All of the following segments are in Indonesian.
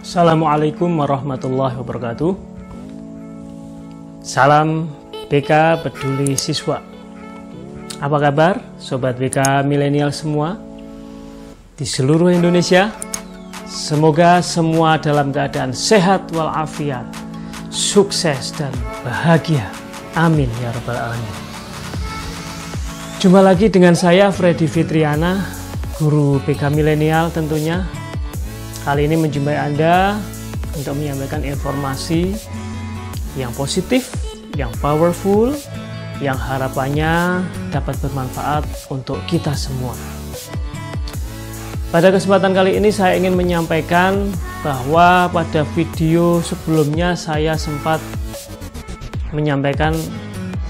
Assalamualaikum warahmatullahi wabarakatuh. Salam BK Peduli Siswa. Apa kabar Sobat BK Milenial semua di seluruh Indonesia? Semoga semua dalam keadaan sehat walafiat, sukses dan bahagia. Amin ya rabbal alamin. Jumpa lagi dengan saya Freddy Fitriana, guru BK Milenial tentunya. Kali ini menjumpai Anda untuk menyampaikan informasi yang positif, yang powerful, yang harapannya dapat bermanfaat untuk kita semua. Pada kesempatan kali ini saya ingin menyampaikan bahwa pada video sebelumnya saya sempat menyampaikan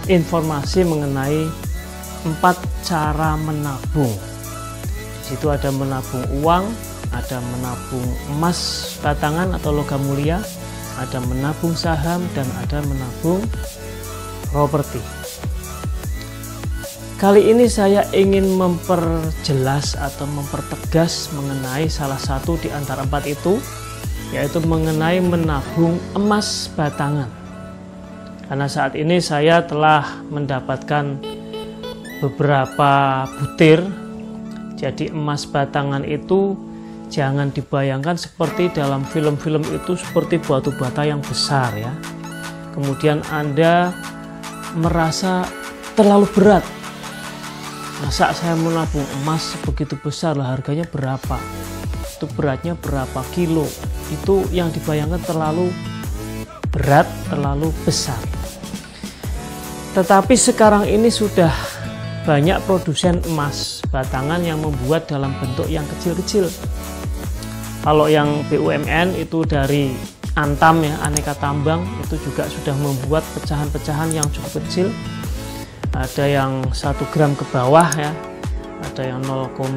informasi mengenai 4 cara menabung. Di situ ada menabung uang, ada menabung emas batangan atau logam mulia, ada menabung saham, dan ada menabung properti. Kali ini saya ingin memperjelas atau mempertegas mengenai salah satu di antara 4 itu, yaitu mengenai menabung emas batangan. Karena saat ini saya telah mendapatkan beberapa butir. Jadi emas batangan itu jangan dibayangkan seperti dalam film-film itu seperti batu bata yang besar ya. Kemudian Anda merasa terlalu berat. Masa saya menabung emas begitu besar lah, harganya berapa? Itu beratnya berapa kilo? Itu yang dibayangkan terlalu berat, terlalu besar. Tetapi sekarang ini sudah banyak produsen emas batangan yang membuat dalam bentuk yang kecil-kecil. Kalau yang BUMN itu dari Antam ya, Aneka Tambang, itu juga sudah membuat pecahan-pecahan yang cukup kecil. Ada yang 1 gram ke bawah ya, ada yang 0,5,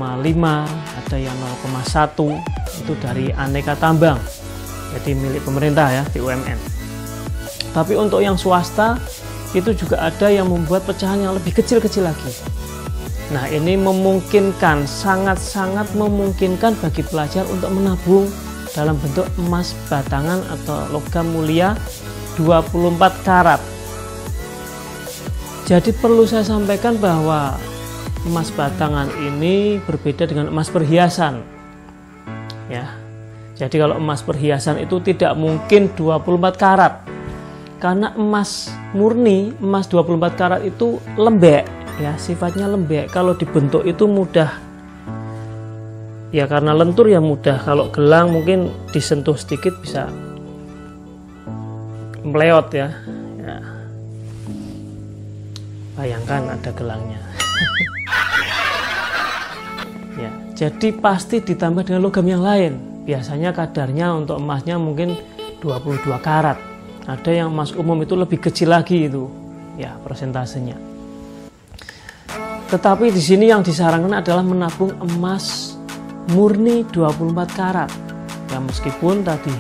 ada yang 0,1, itu dari Aneka Tambang. Jadi milik pemerintah ya, BUMN. Tapi untuk yang swasta itu juga ada yang membuat pecahan yang lebih kecil-kecil lagi. Nah, ini memungkinkan, sangat-sangat memungkinkan bagi pelajar untuk menabung dalam bentuk emas batangan atau logam mulia 24 karat. Jadi perlu saya sampaikan bahwa emas batangan ini berbeda dengan emas perhiasan. Ya. Jadi kalau emas perhiasan itu tidak mungkin 24 karat. Karena emas murni, emas 24 karat itu lembek. Ya, sifatnya lembek. Kalau dibentuk itu mudah. Ya karena lentur ya mudah. Kalau gelang mungkin disentuh sedikit bisa meleot ya. Ya. Bayangkan ada gelangnya. Ya, jadi pasti ditambah dengan logam yang lain. Biasanya kadarnya untuk emasnya mungkin 22 karat. Ada yang emas umum itu lebih kecil lagi itu. Ya, persentasenya. Tetapi di sini yang disarankan adalah menabung emas murni 24 karat. Ya meskipun tadi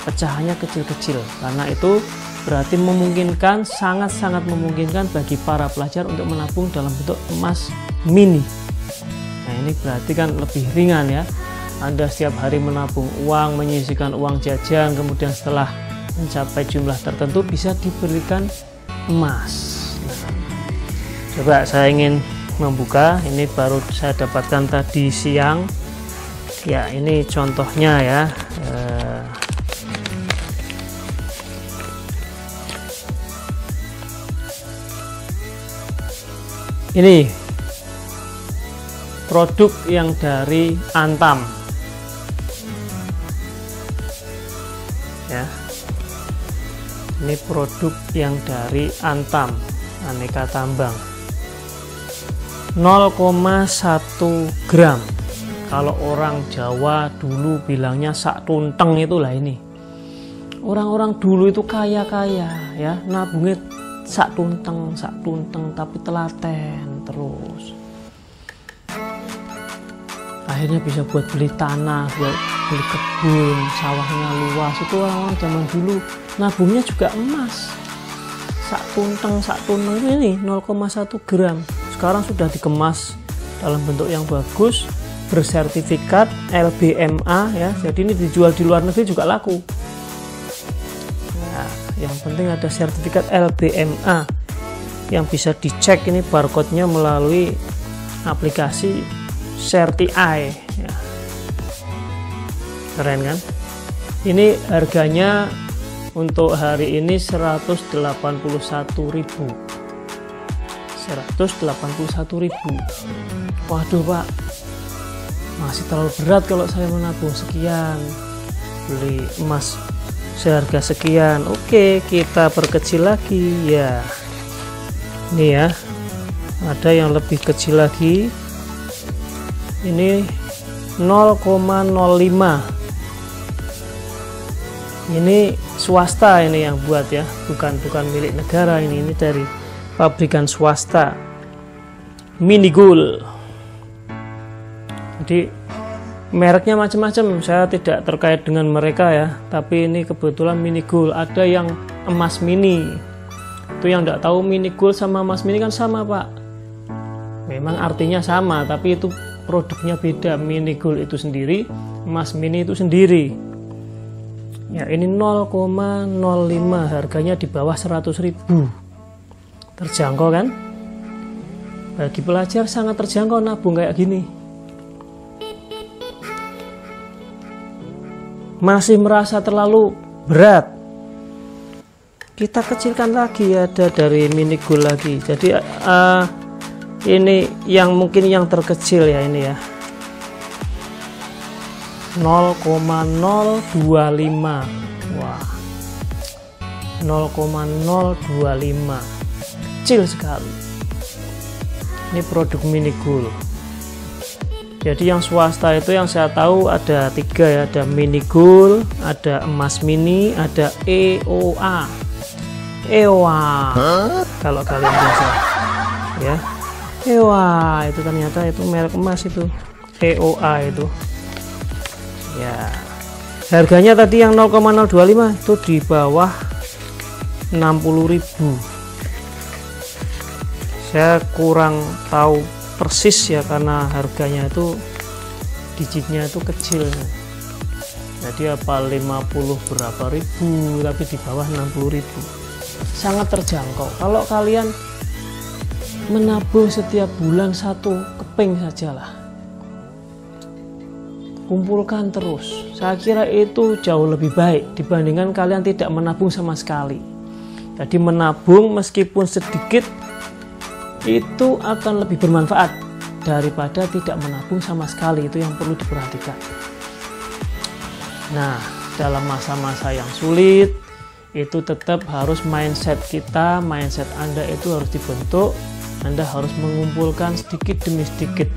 pecahannya kecil-kecil, karena itu berarti memungkinkan, sangat-sangat memungkinkan bagi para pelajar untuk menabung dalam bentuk emas mini. Nah ini berarti kan lebih ringan ya. Anda setiap hari menabung uang, menyisihkan uang jajan, kemudian setelah mencapai jumlah tertentu bisa diberikan emas. Coba saya ingin membuka, ini baru saya dapatkan tadi siang ya. Ini contohnya ya. Ini produk yang dari Antam ya. Ini produk yang dari Antam, Aneka Tambang, 0,1 gram. Kalau orang Jawa dulu bilangnya sak tunteng, itulah ini. Orang-orang dulu itu kaya-kaya ya, nabungnya sak tunteng, tapi telaten terus. Akhirnya bisa buat beli tanah, buat beli kebun, sawahnya luas. Itu orang-orang zaman dulu nabungnya juga emas. Sak tunteng ini 0,1 gram. Sekarang sudah dikemas dalam bentuk yang bagus, bersertifikat LBMA ya, jadi ini dijual di luar negeri juga laku. Nah, yang penting ada sertifikat LBMA yang bisa dicek ini barcode-nya melalui aplikasi Certi-Eye ya. Keren kan? Ini harganya untuk hari ini 181.000. Waduh Pak, masih terlalu berat kalau saya menabung sekian, beli emas seharga sekian. Oke, kita perkecil lagi ya. Ini ya, ada yang lebih kecil lagi, ini 0,05. ini swasta ini yang buat ya, bukan milik negara, ini dari pabrikan swasta, Mini Gold. Jadi mereknya macam-macam, saya tidak terkait dengan mereka ya, tapi ini kebetulan Mini Gold. Ada yang emas mini, itu yang tidak tahu Mini Gold sama emas mini kan sama Pak, memang artinya sama tapi itu produknya beda. Mini Gold itu sendiri, emas mini itu sendiri ya. Ini 0,05, harganya di bawah 100.000, terjangkau kan, bagi pelajar sangat terjangkau nabung kayak gini. Masih merasa terlalu berat, kita kecilkan lagi, ada dari Mini Gold lagi. Jadi ini yang mungkin yang terkecil ya, ini ya 0,025. Wah, 0,025, kecil sekali. Ini produk Mini Gold. Jadi yang swasta itu yang saya tahu ada 3 ya, ada Mini Gold, ada emas mini, ada EOA. Kalau kalian biasa ya, EOA itu ternyata itu merek emas, itu EOA itu ya. Harganya tadi yang 0,025 itu di bawah 60.000. Saya kurang tahu persis ya, karena harganya itu digitnya itu kecil, jadi apa 50 berapa ribu, tapi di bawah 60.000, sangat terjangkau. Kalau kalian menabung setiap bulan 1 keping sajalah, kumpulkan terus, saya kira itu jauh lebih baik dibandingkan kalian tidak menabung sama sekali. Jadi menabung meskipun sedikit itu akan lebih bermanfaat daripada tidak menabung sama sekali. Itu yang perlu diperhatikan. Nah, dalam masa-masa yang sulit itu tetap harus mindset kita, mindset Anda itu harus dibentuk. Anda harus mengumpulkan sedikit demi sedikit,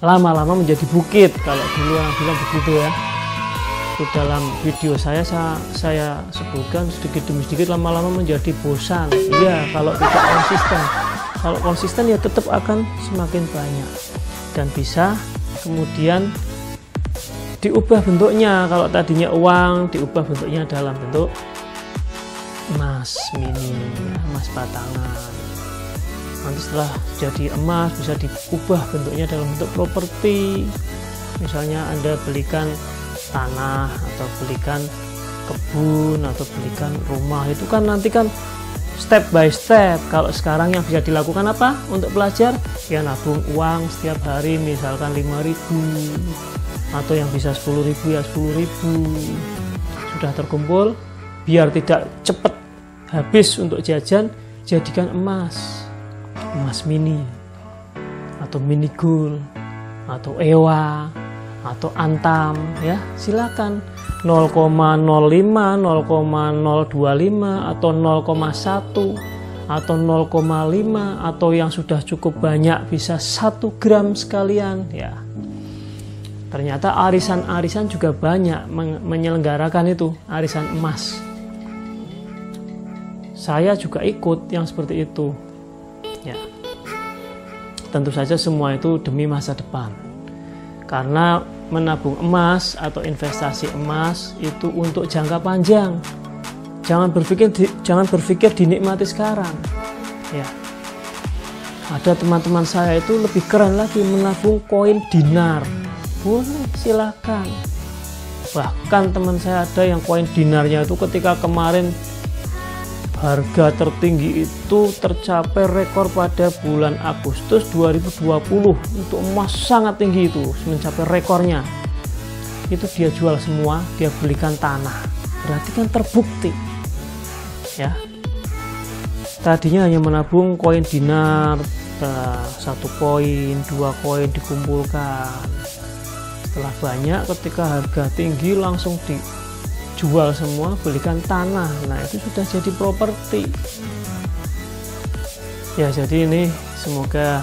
lama-lama menjadi bukit, kalau dulu orang bilang begitu ya. Itu dalam video saya sebutkan, sedikit demi sedikit lama-lama menjadi bosan. Iya, kalau tidak konsisten. Kalau konsisten ya tetap akan semakin banyak dan bisa kemudian diubah bentuknya. Kalau tadinya uang, diubah bentuknya dalam bentuk emas mini, emas batangan. Nanti setelah jadi emas bisa diubah bentuknya dalam bentuk properti. Misalnya Anda belikan tanah atau belikan kebun atau belikan rumah, itu kan nanti kan step by step. Kalau sekarang yang bisa dilakukan apa untuk pelajar? Ya nabung uang setiap hari, misalkan 5.000, atau yang bisa 10.000 ya 10.000. Sudah terkumpul, biar tidak cepat habis untuk jajan, jadikan emas mini atau Mini Gold atau EOA atau Antam ya, silakan 0,05, 0,025 atau 0,1 atau 0,5 atau yang sudah cukup banyak bisa 1 gram sekalian ya. Ternyata arisan-arisan juga banyak menyelenggarakan itu, arisan emas. Saya juga ikut yang seperti itu ya. Tentu saja semua itu demi masa depan, karena menabung emas atau investasi emas itu untuk jangka panjang. Jangan berpikir dinikmati sekarang ya. Ada teman-teman saya itu lebih keren lagi, menabung koin dinar. Boleh, silakan. Bahkan teman saya ada yang koin dinarnya itu ketika kemarin harga tertinggi itu tercapai rekor pada bulan Agustus 2020. Untuk emas sangat tinggi itu, mencapai rekornya. Itu dia jual semua, dia belikan tanah. Berarti kan terbukti. Ya. Tadinya hanya menabung koin dinar, 1 koin, 2 koin dikumpulkan. Setelah banyak, ketika harga tinggi langsung dijual semua, belikan tanah. Nah, itu sudah jadi properti. Ya, jadi ini semoga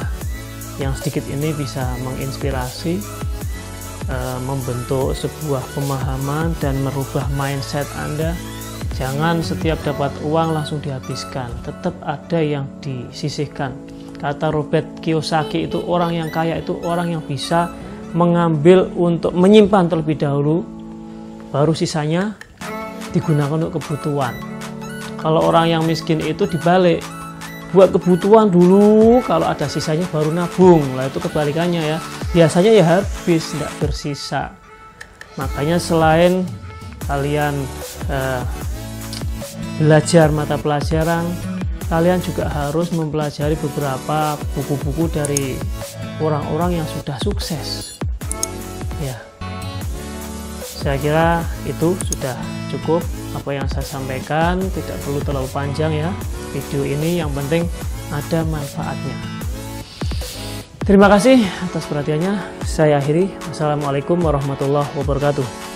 yang sedikit ini bisa menginspirasi, membentuk sebuah pemahaman dan merubah mindset Anda. Jangan setiap dapat uang langsung dihabiskan, tetap ada yang disisihkan. Kata Robert Kiyosaki itu, orang yang kaya itu orang yang bisa mengambil untuk menyimpan terlebih dahulu, baru sisanya digunakan untuk kebutuhan. Kalau orang yang miskin itu dibalik, buat kebutuhan dulu, kalau ada sisanya baru nabung. Lah itu kebalikannya ya, biasanya ya habis, tidak bersisa. Makanya selain kalian belajar mata pelajaran, kalian juga harus mempelajari beberapa buku-buku dari orang-orang yang sudah sukses. Ya, saya kira itu sudah cukup apa yang saya sampaikan, tidak perlu terlalu panjang ya video ini, yang penting ada manfaatnya. Terima kasih atas perhatiannya, saya akhiri. Wassalamualaikum warahmatullahi wabarakatuh.